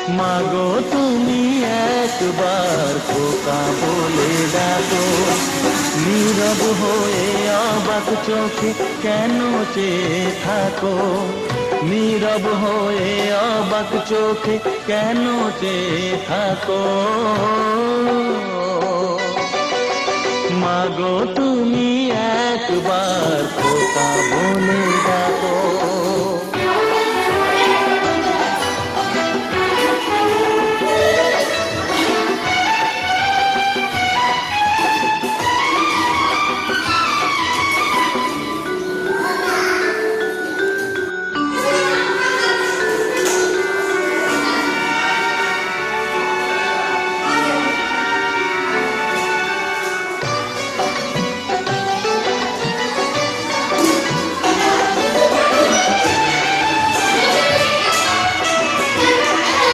মাগো তুমি একবার খোকা বলে ডাকো, নীরব হয়ে অবাক চোখে কেন চেয়ে থাকো, নীরব হয়ে অবাক চোখে কেন চেয়ে থাকো। মাগো তুমি একবার খোকা বলে ডাকো।